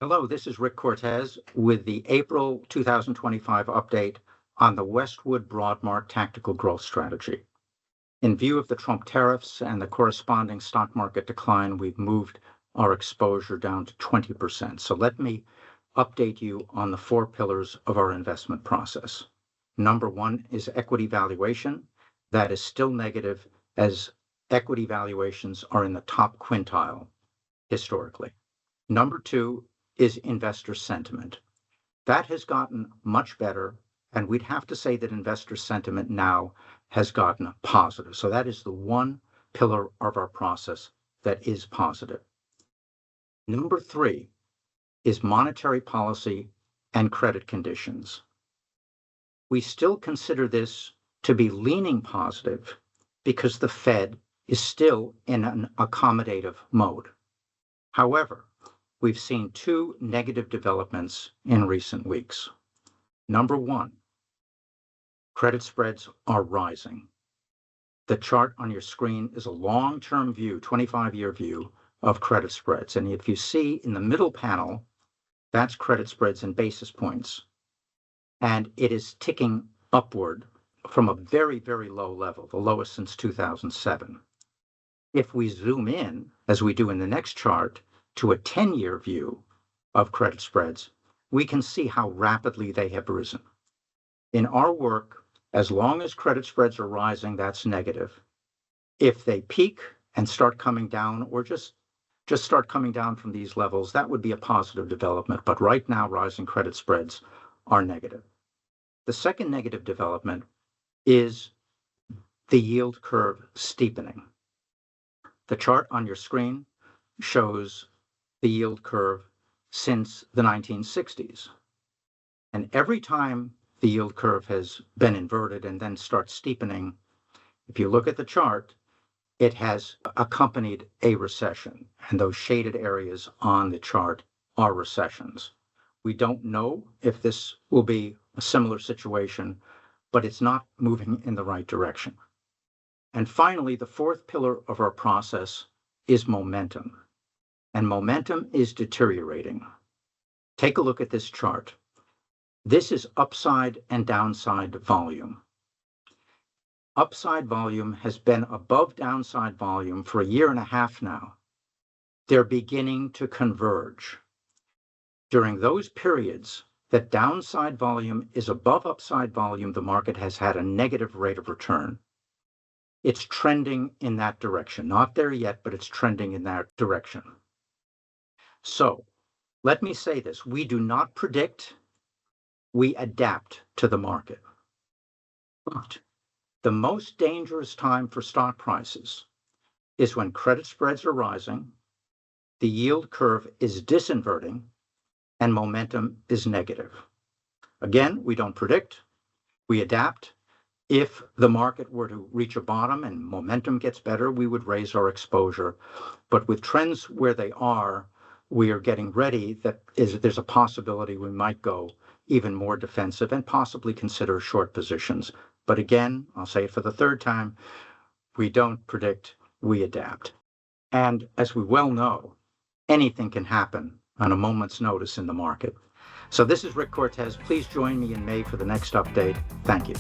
Hello, this is Rick Cortez with the April 2025 update on the Westwood Broadmark Tactical Growth Strategy. In view of the Trump tariffs and the corresponding stock market decline, we've moved our exposure down to 20%. So let me update you on the four pillars of our investment process. Number one is equity valuation. That is still negative as equity valuations are in the top quintile historically. Number two is investor sentiment. That has gotten much better, and we'd have to say that investor sentiment now has gotten positive. So that is the one pillar of our process that is positive. Number three is monetary policy and credit conditions. We still consider this to be leaning positive because the Fed is still in an accommodative mode. However, we've seen two negative developments in recent weeks. Number one, credit spreads are rising. The chart on your screen is a long-term view, 25-year view of credit spreads. And if you see in the middle panel, that's credit spreads in basis points. And it is ticking upward from a very, very low level, the lowest since 2007. If we zoom in, as we do in the next chart, to a 10-year view of credit spreads, we can see how rapidly they have risen. In our work, as long as credit spreads are rising, that's negative. If they peak and start coming down, or just start coming down from these levels, that would be a positive development. But right now, rising credit spreads are negative. The second negative development is the yield curve steepening. The chart on your screen shows the yield curve since the 1960s. And every time the yield curve has been inverted and then starts steepening, if you look at the chart, it has accompanied a recession. And those shaded areas on the chart are recessions. We don't know if this will be a similar situation, but it's not moving in the right direction. And finally, the fourth pillar of our process is momentum. And momentum is deteriorating. Take a look at this chart. This is upside and downside volume. Upside volume has been above downside volume for a year and a half now. They're beginning to converge. During those periods that downside volume is above upside volume, the market has had a negative rate of return. It's trending in that direction. Not there yet, but it's trending in that direction. So let me say this, we do not predict, we adapt to the market. But the most dangerous time for stock prices is when credit spreads are rising, the yield curve is disinverting, and momentum is negative. Again, we don't predict, we adapt. If the market were to reach a bottom and momentum gets better, we would raise our exposure. But with trends where they are, we are getting ready that there's a possibility we might go even more defensive and possibly consider short positions. But again, I'll say it for the third time, we don't predict, we adapt. And as we well know, anything can happen on a moment's notice in the market. So this is Rick Cortez. Please join me in May for the next update. Thank you.